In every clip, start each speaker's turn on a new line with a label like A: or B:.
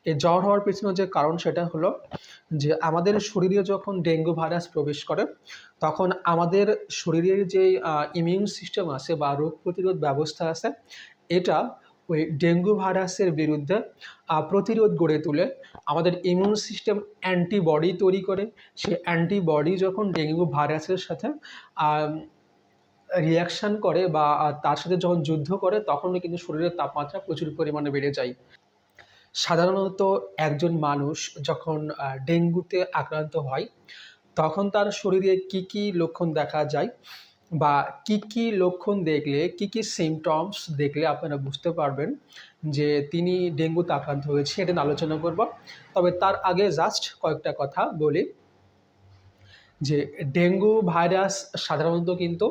A: এই জ্বর হওয়ার পেছনে যে কারণ সেটা হলো যে আমাদের শরীরে যখন ডেঙ্গু ভাইরাস প্রবেশ করে তখন আমাদের শরীরের যে ইমিউন সিস্টেম আছে বা রোগ প্রতিরোধ ব্যবস্থা আছে এটা ওই ডেঙ্গু ভাইরাসের বিরুদ্ধে প্রতিরোধ গড়ে তুলে আমাদের ইমিউন সিস্টেম অ্যান্টিবডি তৈরি করে। সেই অ্যান্টিবডি যখন ডেঙ্গু ভাইরাসের সাথে রিয়াকশন করে বা তার সাথে যখন যুদ্ধ করে তখনই কিন্তু শরীরের তাপমাত্রা প্রচুর পরিমাণে বেড়ে যায়। সাধারণত একজন মানুষ যখন ডেঙ্গুতে আক্রান্ত হয় তখন তার শরীরে কি কি লক্ষণ দেখা যায় বা কি কি লক্ষণ দেখলে কি কি সিমটমস দেখলে আপনারা বুঝতে পারবেন যে তিনি ডেঙ্গুতে আক্রান্ত হয়েছে, এটা নিয়ে আলোচনা করব। তবে তার আগে জাস্ট কয়েকটা কথা বলি যে ডেঙ্গু ভাইরাস সাধারণত কিন্তু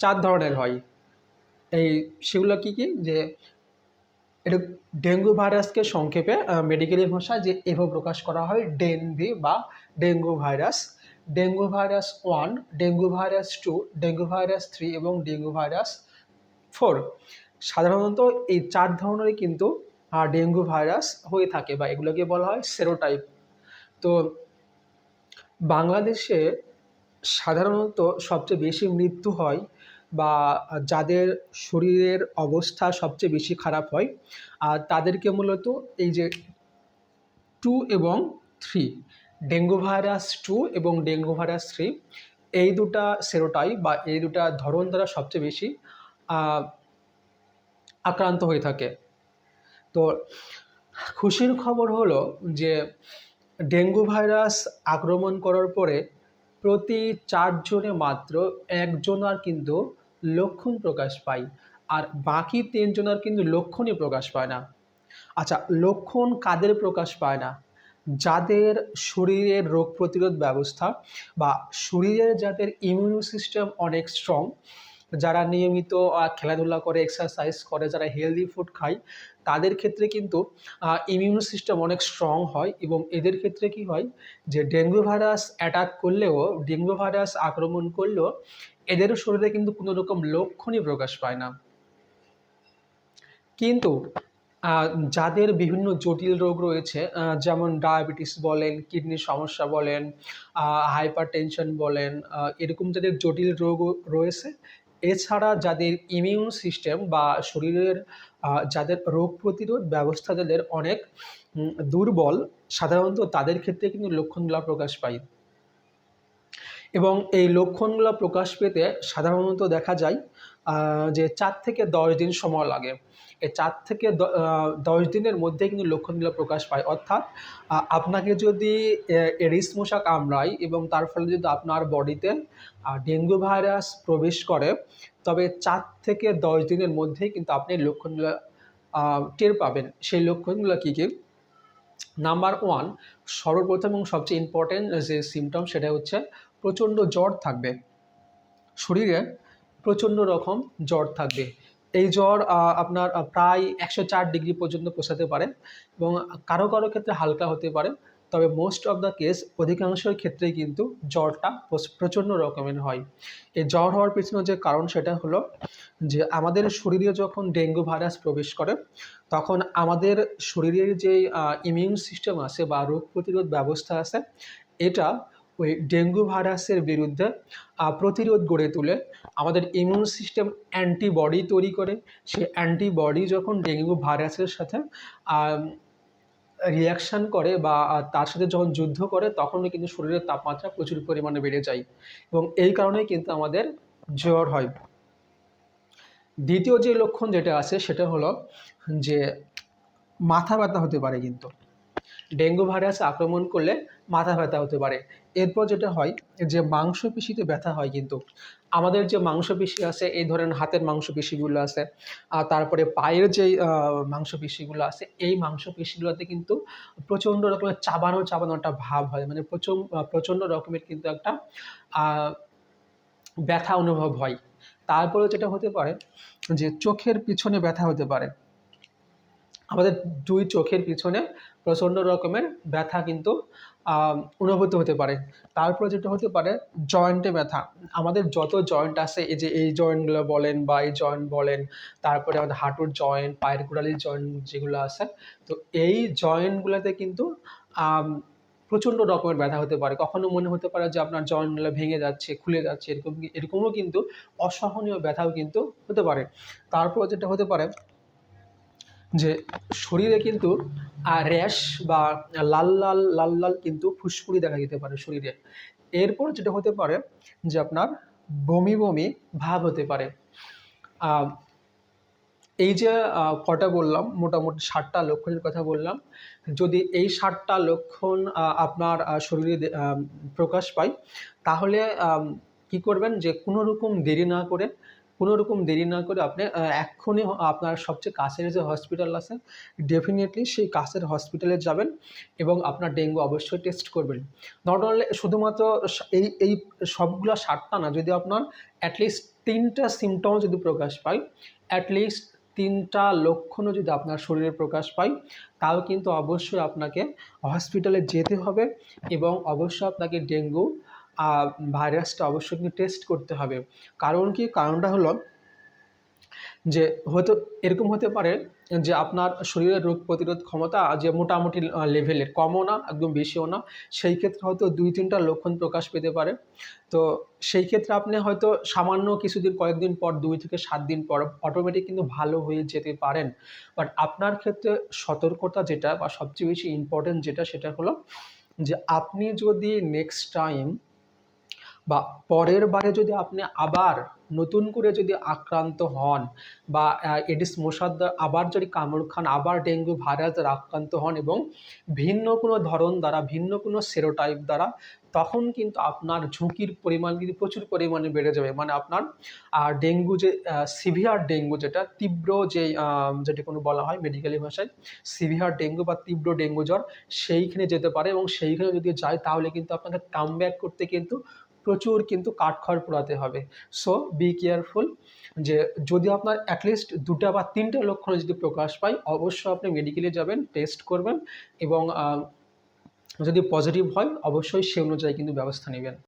A: 4 ধরনের হয়। এই সেগুলো কি কি যে এটা ডেঙ্গু ভাইরাসকে সংক্ষেপে মেডিকেলের ভাষায় যে এভাবে প্রকাশ করা হয় ডেনভি বা dengue virus. Dengue virus 1, dengue virus 2, dengue virus 3 এবং ডেঙ্গু ভাইরাস 4। সাধারণত এই 4 ধরনেরই কিন্তু ডেঙ্গু ভাইরাস হয়ে থাকে বা এগুলোকে বলা হয় সেরোটাইপ। তো বাংলাদেশে সাধারণত সবচেয়ে বেশি মৃত্যু হয় বা যাদের শরীরের অবস্থা সবচেয়ে বেশি খারাপ হয় আর তাদেরকে মূলত এই যে 2 এবং 3, ডেঙ্গু ভাইরাস 2 এবং ডেঙ্গু ভাইরাস 3, এই দুটা সেরোটাইপ বা এই দুটা ধরন দ্বারা সবচেয়ে বেশি আহ, আক্রান্ত হয়ে থাকে। তো খুশির খবর হলো যে ডেঙ্গু ভাইরাস আক্রমণ করার পরে প্রতি 4 জনে মাত্র 1 জনার কিন্তু লক্ষণ প্রকাশ পায় আর বাকি 3 জনের কিন্তু লক্ষণই প্রকাশ পায় না। আচ্ছা, লক্ষণ কাদের প্রকাশ পায় না? যাদের শরীরের রোগ প্রতিরোধ ব্যবস্থা বা শরীরের যাদের ইমিউন সিস্টেম অনেক স্ট্রং, যারা নিয়মিত খেলাধুলা করে, এক্সারসাইজ করে, যারা হেলদি ফুড খায়, তাদের ক্ষেত্রে কিন্তু ইমিউন সিস্টেম অনেক স্ট্রং হয় এবং এদের ক্ষেত্রে কি হয় যে ডেঙ্গু ভাইরাস অ্যাটাক করলেও, ডেঙ্গু ভাইরাস আক্রমণ করলেও এদের শরীরে কিন্তু কোনো রকম লক্ষণই প্রকাশ পায় না। কিন্তু যাদের বিভিন্ন জটিল রোগ রয়েছে, যেমন ডায়াবেটিস বলেন, কিডনির সমস্যা বলেন, হাইপার টেনশন বলেন, এরকম যাদের জটিল রোগ রয়েছে, এছাড়া যাদের ইমিউন সিস্টেম বা শরীরের যাদের রোগ প্রতিরোধ ব্যবস্থা যাদের অনেক দুর্বল, সাধারণত তাদের ক্ষেত্রে কিন্তু লক্ষণগুলো প্রকাশ পায়। এবং এই লক্ষণগুলো প্রকাশ পেতে সাধারণত দেখা যায় যে 4 থেকে 10 দিন সময় লাগে। এই 4 থেকে 10 দিনের মধ্যে কিন্তু লক্ষণগুলো প্রকাশ পায়। অর্থাৎ আপনাকে যদি এডিস মশা কামড়ায় এবং তার ফলে যদি আপনার বডিতে ডেঙ্গু ভাইরাস প্রবেশ করে, তবে 4 থেকে 10 দিনের মধ্যেই কিন্তু আপনি লক্ষণগুলো টের পাবেন। সেই লক্ষণগুলো কী কী? নাম্বার 1, সর্বপ্রথম এবং সবচেয়ে ইম্পর্টেন্ট যে সিমটম সেটা হচ্ছে প্রচণ্ড জ্বর থাকবে। শরীরে প্রচণ্ড রকম জ্বর থাকবে। এই জ্বর আপনার প্রায় 104 ডিগ্রি পর্যন্ত পৌঁছাতে পারে এবং কারো কারো ক্ষেত্রে হালকা হতে পারে। তবে মোস্ট অফ দ্য কেস অধিকাংশের ক্ষেত্রেই কিন্তু জ্বরটা প্রচণ্ড রকমের হয়। এই জ্বর হওয়ার পেছনে যে কারণ সেটা হলো যে আমাদের শরীরে যখন ডেঙ্গু ভাইরাস প্রবেশ করে তখন আমাদের শরীরের যে ইমিউন সিস্টেম আছে বা রোগ প্রতিরোধ ব্যবস্থা আছে এটা ওই ডেঙ্গু ভাইরাসের বিরুদ্ধে প্রতিরোধ গড়ে তুলে আমাদের ইমিউন সিস্টেম অ্যান্টিবডি তৈরি করে। সেই অ্যান্টিবডি যখন ডেঙ্গু ভাইরাসের সাথে রিয়াকশন করে বা তার সাথে যখন যুদ্ধ করে তখনই কিন্তু শরীরের তাপমাত্রা প্রচুর পরিমাণে বেড়ে যায় এবং এই কারণেই কিন্তু আমাদের জ্বর হয়। দ্বিতীয় যে লক্ষণ যেটা আছে সেটা হলো যে মাথা ব্যথা হতে পারে। কিন্তু ডেঙ্গু ভাইরাস আক্রমণ করলে মাথা ব্যথা হতে পারে। এরপর যেটা হয় যে মাংসপেশিতে ব্যথা হয়। কিন্তু আমাদের যে মাংসপেশি আছে, এই ধরেন হাতের মাংসপেশিগুলো আছে, আর তারপরে পায়ের যেই মাংসপেশিগুলো আছে, এই মাংসপেশিগুলোতে কিন্তু প্রচণ্ড রকমের চাবানো চাবানো একটা ভাব হয়, মানে প্রচণ্ড রকমের কিন্তু একটা আহ, ব্যথা অনুভব হয়। তারপরে যেটা হতে পারে যে চোখের পিছনে ব্যথা হতে পারে। আমাদের দুই চোখের পিছনে প্রচণ্ড রকমের ব্যথা কিন্তু অনুভূত হতে পারে। তারপরে যেটা হতে পারে জয়েন্টে ব্যথা। আমাদের যত জয়েন্ট আছে, এই যে এই জয়েন্টগুলো বলেন বা এই জয়েন্ট বলেন, তারপরে আমাদের হাঁটুর জয়েন্ট, পায়ের গোড়ালির জয়েন্ট যেগুলো আছে, তো এই জয়েন্টগুলোতে কিন্তু আম প্রচণ্ড রকমের ব্যথা হতে পারে। কখনো মনে হতে পারে যে আপনার জয়েন্টগুলো ভেঙে যাচ্ছে, খুলে যাচ্ছে, এরকমও কিন্তু অসহনীয় ব্যথাও কিন্তু হতে পারে। তারপর যেটা হতে পারে যে শরীরে কিন্তু র্যাশ বা লাল লাল লাল লাল কিন্তু ফুসকুড়ি দেখা দিতে পারে শরীরে। এরপর যেটা হতে পারে যে আপনার বমি বমি ভাব হতে পারে। আহ, এই যে কটা বললাম, মোটামুটি 7টা লক্ষণের কথা বললাম। যদি এই 7টা লক্ষণ আপনার শরীরে প্রকাশ পায়, তাহলে কি করবেন যে কোনো রকম দেরি না করে আপনি এক্ষুনি আপনার সবচেয়ে কাছের যে হসপিটাল আছে, ডেফিনেটলি সেই কাছের হসপিটালে যাবেন এবং আপনার ডেঙ্গু অবশ্যই টেস্ট করবেন। নট অনলি শুধুমাত্র এই সবগুলা 7টা না, যদি আপনার অ্যাটলিস্ট 3টা সিমটম যদি প্রকাশ পায়, অ্যাটলিস্ট 3টা লক্ষণও যদি আপনার শরীরে প্রকাশ পায়, তাও কিন্তু অবশ্যই আপনাকে হসপিটালে যেতে হবে এবং অবশ্যই আপনাকে ডেঙ্গু ভাইরাসটা অবশ্যই কিন্তু টেস্ট করতে হবে। কারণ কি, কারণটা হলো যে হয়তো এরকম হতে পারে যে আপনার শরীরের রোগ প্রতিরোধ ক্ষমতা যে মোটামুটি লেভেলের, কমও না একদম বেশিও না, সেই ক্ষেত্রে হয়তো 2-3টা লক্ষণ প্রকাশ পেতে পারে। তো সেই ক্ষেত্রে আপনি হয়তো সামান্য কিছুদিন, কয়েকদিন পর, 2 থেকে 7 দিন পর অটোমেটিক কিন্তু ভালো হয়ে যেতে পারেন। বাট আপনার ক্ষেত্রে সতর্কতা যেটা বা সবচেয়ে বেশি ইম্পর্টেন্ট যেটা, সেটা হলো যে আপনি যদি নেক্সট টাইম বা পরের বারে যদি আপনি আবার নতুন করে যদি আক্রান্ত হন বা এডিস মশার দ্বারা আবার যদি কামড় খান, আবার ডেঙ্গু ভাইরাস দ্বারা আক্রান্ত হন এবং ভিন্ন কোনো ধরন দ্বারা, ভিন্ন কোনো সেরোটাইপ দ্বারা, তখন কিন্তু আপনার ঝুঁকির পরিমাণ কিন্তু প্রচুর পরিমাণে বেড়ে যাবে। মানে আপনার ডেঙ্গু যে সিভিয়ার ডেঙ্গু, যেটা তীব্র, যেটা কোনো বলা হয় মেডিকেলি ভাষায় সিভিয়ার ডেঙ্গু বা তীব্র ডেঙ্গু জ্বর, সেইখানে যেতে পারে এবং সেইখানে যদি যায় তাহলে কিন্তু আপনাকে কামব্যাক করতে কিন্তু প্রচুর কিন্তু কাঠখড় পোড়াতে হবে। সো বি কেয়ারফুল, যে যদি আপনার অ্যাটলিস্ট 2টা বা 3টা লক্ষণ যদি প্রকাশ পায়, অবশ্যই আপনি মেডিকেলে যাবেন, টেস্ট করবেন এবং যদি পজিটিভ হয় অবশ্যই সে অনুযায়ী কিন্তু ব্যবস্থা নেবেন।